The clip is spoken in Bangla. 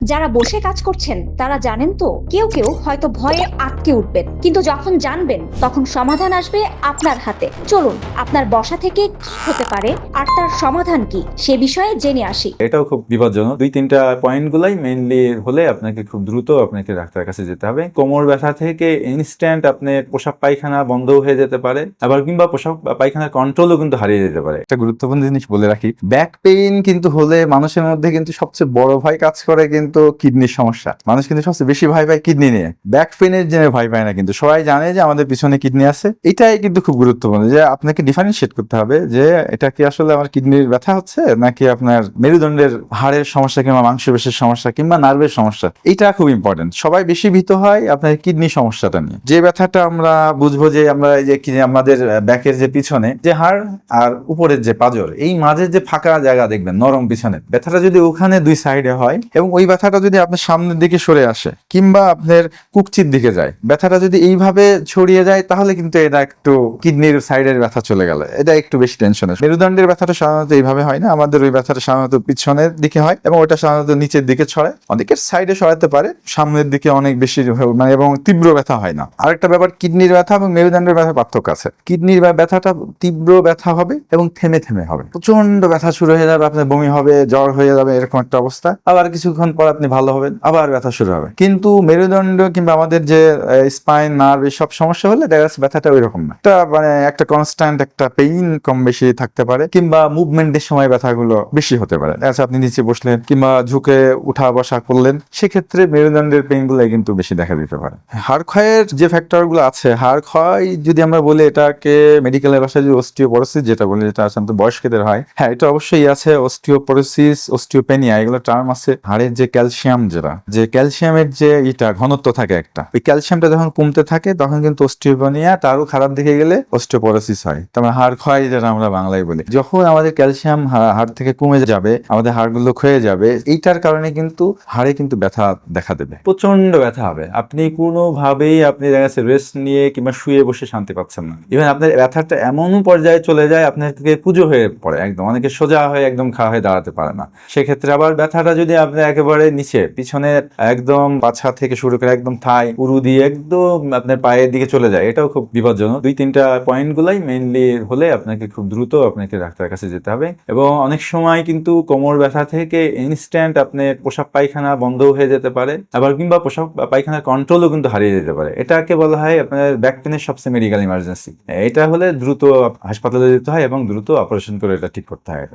যারা বসে কাজ করছেন তারা জানেন তো কেউ কেউ হয়তো ভয়ে আটকে উঠবেন, কিন্তু যখন জানবেন তখন সমাধান আসবে আপনার হাতে। চলুন আপনার বসা থেকে কি হতে পারে আর তার সমাধান কি সে বিষয়ে জেনে আসি। এটাও খুব বিপজ্জনক। দুই তিনটা পয়েন্ট গুলাই মেইনলি হলে আপনাকে খুব দ্রুত আপনাকে ডাক্তারের কাছে যেতে হবে। কোমর ব্যথা থেকে ইনস্ট্যান্ট আপনার পোশাক পায়খানা বন্ধ হয়ে যেতে পারে, আবার কিংবা পোশাক পায়খানার কন্ট্রোলও কিন্তু হারিয়ে যেতে পারে। একটা গুরুত্বপূর্ণ জিনিস বলে রাখি, ব্যাক পেইন কিন্তু হলে মানুষের মধ্যে কিন্তু সবচেয়ে বড় ভয় কাজ করে কিন্তু কিডনির সমস্যা। মানুষ কিন্তু সবচেয়ে বেশি ভয় পায় কিডনি নিয়ে, ব্যাক পেইনের জন্য ভয় পায় না। কিন্তু সবাই জানে যে আমাদের পিছনে কিডনি আছে। এটাই কিন্তু খুব গুরুত্বপূর্ণ যে আপনাকে ডিফারেন্সিয়েট করতে হবে যে এটা কি আসলে আমার কিডনির ব্যথা হচ্ছে নাকি আপনার মেরুদণ্ডের হাড়ের সমস্যা কিংবা মাংসপেশির সমস্যা কিংবা নার্ভের সমস্যা। এটা খুব ইম্পর্টেন্ট। সবাই বেশি ভীত হয় আপনার কিডনি সমস্যাটা নিয়ে। যে ব্যথাটা আমরা বুঝবো যে আমরা এই যে আমাদের ব্যাকের যে পিছনে যে হাড় আর উপরের যে পাঁজর, এই মাঝের যে ফাঁকা জায়গা দেখবেন নরম পিছনে, ব্যথাটা যদি ওখানে দুই সাইডে হয় এবং ওই ব্যথাটা যদি আপনার সামনের দিকে সরে আসে কিংবা আপনার কুকচির দিকে যায়, ব্যথাটা যদি এইভাবে ছড়িয়ে যায় তাহলে কিন্তু এটা একটু কিডনির সাইডের ব্যথা চলে গেল, এটা একটু বেশি টেনশনের। মেরুদণ্ডের ব্যথাটা সাধারণত এইভাবে হয় না, আমাদের ওই ব্যথাটা সাধারণত পিছনের দিকে হয় এবং ওটা সাধারণত নিচের দিকে ছড়ায়। অনেকের সাইডে ছড়াতে পারে, সামনের দিকে অনেক বেশি মানে এবং তীব্র ব্যথা হয় না। আরেকটা ব্যাপার, কিডনির ব্যথা এবং মেরুদণ্ডের ব্যথা পার্থক্য আছে। কিডনির ব্যথাটা তীব্র ব্যথা হবে এবং থেমে থেমে হবে, প্রচন্ড ব্যথা শুরু হয়ে যাবে, আপনার বমি হবে, জ্বর হয়ে যাবে, এরকম একটা অবস্থা। আবার কিছুক্ষণ পর আপনি ভালো হবেন, আবার ব্যথা শুরু হবে। কিন্তু মেরুদণ্ড কিংবা আমাদের যে স্পাইন নার্ভ এইসব সমস্যা হলে দেখা যাচ্ছে ব্যথাটা ওই রকম না, এটা মানে একটা কনস্ট্যান্ট একটা পেইন কম বেশি থাকতে পারে কিংবা মুভমেন্টের সময় ব্যথাগুলো বেশি হতে পারে। আচ্ছা, আপনি নিচে বসলেন কিংবা ঝুঁকে উঠা বসা করলেন, সেক্ষেত্রে মেরুদণ্ডের পেইন গুলো কিন্তু বেশি দেখা দিতে পারে। হাড় ক্ষয়ের যে ফ্যাক্টর গুলো আছে, হাড় ক্ষয় যদি আমরা বলি এটাকে মেডিকেলের ভাষায় যে অস্টিওপোরোসিস যেটা বলি, যেটা আসলে বয়স্কদের হয়, হ্যাঁ এটা অবশ্যই আছে। অস্টিওপোরোসিস, অস্টিওপেনিয়া এগুলো টার্ম আছে। হাড়ের যে ক্যালসিয়াম, যে ক্যালসিয়ামের যে ঘনত্ব থাকে একটা, ওই ক্যালসিয়ামটা যখন কমতে থাকে তখন কিন্তু অস্টিওপেনিয়া, তারও খারাপ দিকে গেলে অস্টিওপোরোসিস হয়। তারপরে হাড় ক্ষয় যেটা আমরা বাংলায় বলি, যখন আমাদের ক্যালসিয়াম হাড় থেকে কমে যাবে, আমাদের হাড়গুলো ক্ষয়ে যাবে, এইটার কারণে কিন্তু হাড়ে কিন্তু ব্যথা দেখা দেবে, প্রচন্ড ব্যথা হবে। আপনি কোনোভাবেই আপনি দেখা যাচ্ছে রেস্ট নিয়ে কিংবা শুয়ে বসে শান্তি পাচ্ছেন না। ইভেন আপনার ব্যথাটা এমন পর্যায়ে চলে যায় আপনার থেকে পুজো হয়ে পড়ে, একদম অনেকে সোজা হয়ে একদম খাড়া হয়ে দাঁড়াতে পারে না। সেক্ষেত্রে আবার ব্যথাটা যদি আপনি একেবারে নিচে পিছনের একদম পাছা থেকে শুরু করে একদম থাই উরু দিয়ে একদম আপনার পায়ের দিকে চলে যায়, এটাও খুব বিপজ্জনক। দুই তিনটা পয়েন্ট গুলাই মেইনলি হলে আপনাকে খুব দ্রুত আপনাকে ডাক্তারের কাছে যেতে হবে। এবং অনেক সময় কিন্তু কোমর ব্যথা থেকে ইনস্ট্যান্ট আপনার পোশাক পায়খানা বন্ধ হয়ে যেতে পারে, আবার কিংবা পোশাক পায়খানার কন্ট্রোলও কিন্তু হারিয়ে যেতে পারে। এটাকে বলা হয় আপনার ব্যাক পেনের সবচেয়ে মেডিকেল ইমার্জেন্সি। এটা হলে দ্রুত হাসপাতালে যেতে হয় এবং দ্রুত অপারেশন করে এটা ঠিক করতে হয়।